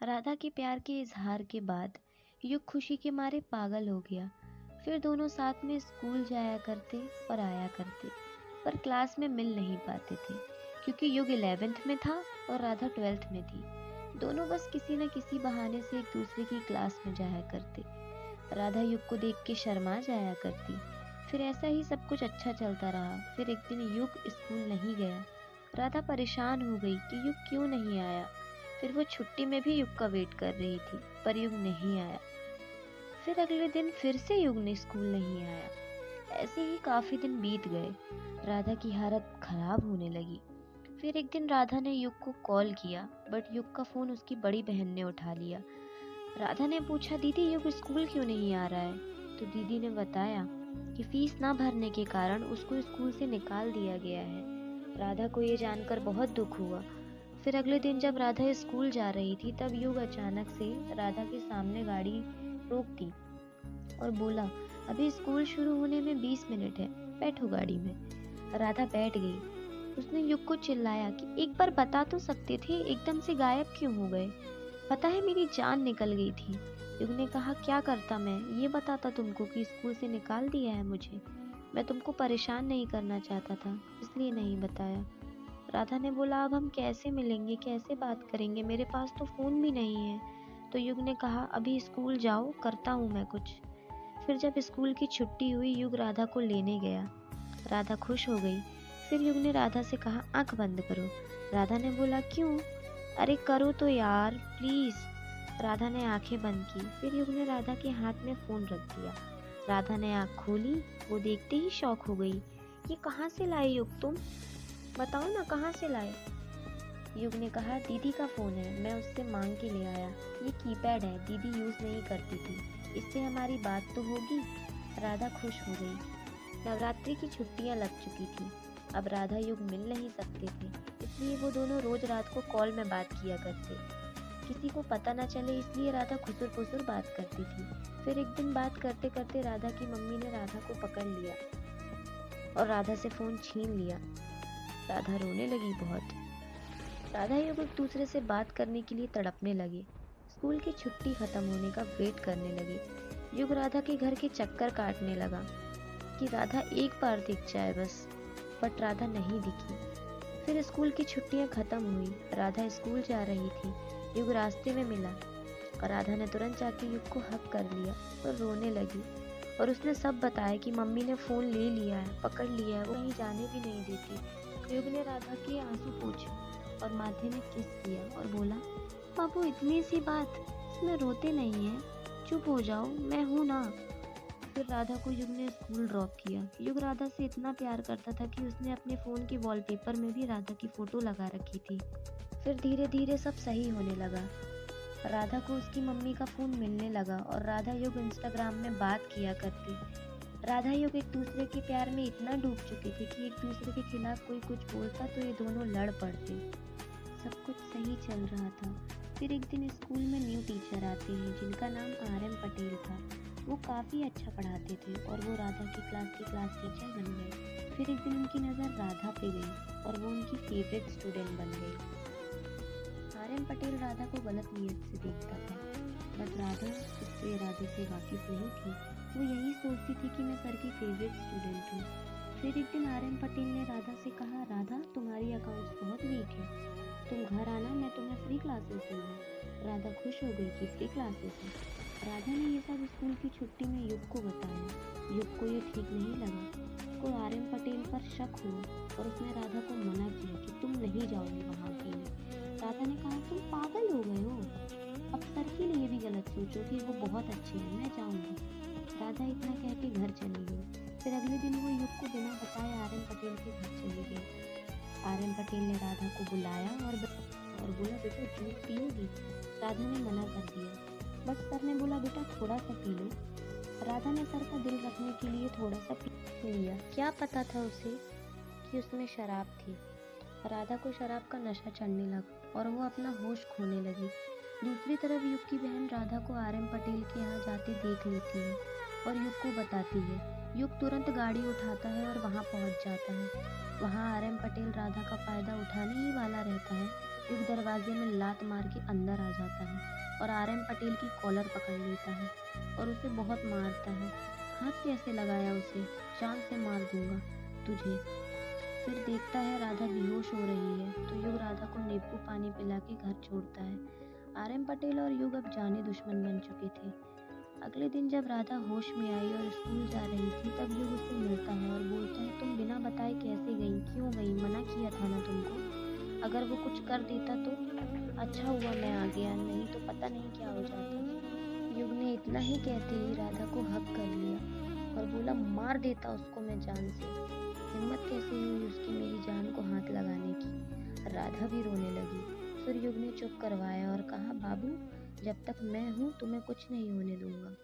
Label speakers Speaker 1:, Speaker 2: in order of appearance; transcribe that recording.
Speaker 1: राधा के प्यार के इजहार के बाद युग खुशी के मारे पागल हो गया। फिर दोनों साथ में स्कूल जाया करते और आया करते, पर क्लास में मिल नहीं पाते थे क्योंकि युग 11th में था और राधा 12th में थी। दोनों बस किसी न किसी बहाने से एक दूसरे की क्लास में जाया करते। राधा युग को देख के शर्मा जाया करती। फिर ऐसा ही सब कुछ अच्छा चलता रहा। फिर एक दिन युग स्कूल नहीं गया। राधा परेशान हो गई कि युग क्यों नहीं आया। फिर वो छुट्टी में भी युग का वेट कर रही थी, पर युग नहीं आया। फिर अगले दिन फिर से युग ने स्कूल नहीं आया। ऐसे ही काफी दिन बीत गए। राधा की हालत खराब होने लगी। फिर एक दिन राधा ने युग को कॉल किया, बट युग का फोन उसकी बड़ी बहन ने उठा लिया। राधा ने पूछा, दीदी युग स्कूल क्यों नहीं आ रहा है? तो दीदी ने बताया कि फीस ना भरने के कारण उसको स्कूल से निकाल दिया गया है। राधा को ये जानकर बहुत दुख हुआ। फिर अगले दिन जब राधा स्कूल जा रही थी, तब युग अचानक से राधा के सामने गाड़ी रोक दी और बोला, अभी स्कूल शुरू होने में 20 मिनट है, बैठो गाड़ी में। राधा बैठ गई। उसने युग को चिल्लाया कि एक बार बता तो सकते थे, एकदम से गायब क्यों हो गए? पता है मेरी जान निकल गई थी। युग ने कहा, क्या करता मैं, ये बताता तुमको कि स्कूल से निकाल दिया है मुझे। मैं तुमको परेशान नहीं करना चाहता था, इसलिए नहीं बताया। राधा ने बोला, अब हम कैसे मिलेंगे, कैसे बात करेंगे, मेरे पास तो फोन भी नहीं है। तो युग ने कहा, अभी स्कूल जाओ, करता हूँ मैं कुछ। फिर जब स्कूल की छुट्टी हुई, युग राधा को लेने गया। राधा खुश हो गई। फिर युग ने राधा से कहा, आंख बंद करो। राधा ने बोला, क्यों? अरे करो तो यार प्लीज। राधा ने आंखें बंद की। फिर युग ने राधा के हाथ में फोन रख दिया। राधा ने आंख खोली। वो देखते ही शॉक हो गई। ये कहाँ से लाए युग तुम? बताओ ना, कहाँ से लाए? युग ने कहा, दीदी का फोन है, मैं उससे मांग के ले आया। ये कीपैड है, दीदी यूज नहीं करती थी, इससे हमारी बात तो होगी। राधा खुश हो गई। नवरात्रि की छुट्टियां लग चुकी थी। अब राधा युग मिल नहीं सकते थे, इसलिए वो दोनों रोज रात को कॉल में बात किया करते। किसी को पता न चले इसलिए राधा खुसुर फुसुर बात करती थी। फिर एक दिन बात करते करते राधा की मम्मी ने राधा को पकड़ लिया और राधा से फोन छीन लिया। राधा रोने लगी बहुत। राधा युग एक दूसरे से बात करने के लिए तड़पने लगे। स्कूल की छुट्टी खत्म होने का वेट करने लगे। युग राधा के घर के चक्कर काटने लगा कि राधा एक बार दिख जाए बस, बट राधा नहीं दिखी। फिर स्कूल की छुट्टियां खत्म हुई। राधा स्कूल जा रही थी। युग रास्ते में मिला और राधा ने तुरंत जाके युग को हक कर लिया और रोने लगी। और उसने सब बताया कि मम्मी ने फोन ले लिया है, पकड़ लिया है, वो कहीं जाने भी नहीं देती। युग ने राधा के आंसू पोंछे और माथे में किस किया और बोला, बाबू इतनी सी बात, इसमें रोते नहीं है, चुप हो जाओ, मैं हूँ ना। फिर राधा को युग ने स्कूल ड्रॉप किया। युग राधा से इतना प्यार करता था कि उसने अपने फ़ोन के वॉलपेपर में भी राधा की फ़ोटो लगा रखी थी। फिर धीरे धीरे सब सही होने लगा। राधा को उसकी मम्मी का फ़ोन मिलने लगा और राधा युग इंस्टाग्राम में बात किया करती। राधा युग एक दूसरे के प्यार में इतना डूब चुके थे कि एक दूसरे के खिलाफ कोई कुछ बोलता तो ये दोनों लड़ पड़ते। सब कुछ सही चल रहा था। फिर एक दिन स्कूल में न्यू टीचर आते हैं जिनका नाम RM पटेल था। वो काफ़ी अच्छा पढ़ाते थे और वो राधा की क्लास टीचर बन गए। फिर एक दिन उनकी नज़र राधा पे गई और वो उनकी फेवरेट स्टूडेंट बन गई। RM पटेल राधा को गलत नीयत से देखता था, बट राधा उसके इरादे से वाकिफ नहीं थी। वो यही सोचती थी कि मैं सर की फेवरेट स्टूडेंट हूँ। फिर एक दिन RM पटेल ने राधा से कहा, राधा तुम्हारी अकाउंट्स बहुत वीक है, तुम घर आना, मैं तुम्हें फ्री क्लासेस दूंगा। राधा खुश हो गई कि फ्री क्लासेस है। राधा ने ये सब स्कूल की छुट्टी में युग को बताया। युग को ये ठीक नहीं लगा। उसको RM पटेल पर शक हुआ और उसने राधा को मना किया कि तुम नहीं जाओगी वहाँ अकेले। राधा ने कहा, तुम पागल हो गए हो, अब सर के लिए भी गलत सोचो कि वो बहुत अच्छे हैं, मैं जाऊँगी। राधा इतना कह के घर चली गई। फिर अगले दिन वो युग को बिना बताए RM पटेल के घर चली गई। RM पटेल ने राधा को बुलाया और बोला, बेटा जूस पियोगी? राधा ने मना कर दिया, बट सर ने बोला, बेटा थोड़ा सा पी लो। राधा ने सर का दिल रखने के लिए थोड़ा सा पी लिया। क्या पता था उसे कि उसमें शराब थी। राधा को शराब का नशा चढ़ने लगा और वो अपना होश खोने लगी। दूसरी तरफ युग की बहन राधा को RM पटेल के यहाँ जाते देख लेती है और युग को बताती है। युग तुरंत गाड़ी उठाता है और वहाँ पहुँच जाता है। वहाँ RM पटेल राधा का फ़ायदा उठाने ही वाला रहता है। युग दरवाजे में लात मार के अंदर आ जाता है और RM पटेल की कॉलर पकड़ लेता है और उसे बहुत मारता है। हाथ कैसे लगाया उसे, जान से मार दूंगा तुझे। फिर देखता है राधा बेहोश हो रही है तो युग राधा को नींबू पानी पिला के घर छोड़ता है। RM पटेल और युग अब जाने दुश्मन बन चुके थे। अगले दिन जब राधा होश में आई और स्कूल जा रही थी तब युग उससे मिलता है और बोलता है, तुम बिना बताए कैसे गई, क्यों गई, मना किया था ना तुमको। अगर वो कुछ कर देता तो अच्छा हुआ मैं आ गया, नहीं तो पता नहीं क्या हो जाता। युग ने इतना ही कहते ही राधा को हक कर लिया और बोला, मार देता उसको मैं जान से। हिम्मत कैसे हुई उसकी मेरी जान को हाथ लगाने की। राधा भी रोने लगी। फिर युग ने चुप करवाया और कहा, बाबू जब तक मैं हूँ तुम्हें कुछ नहीं होने दूंगा।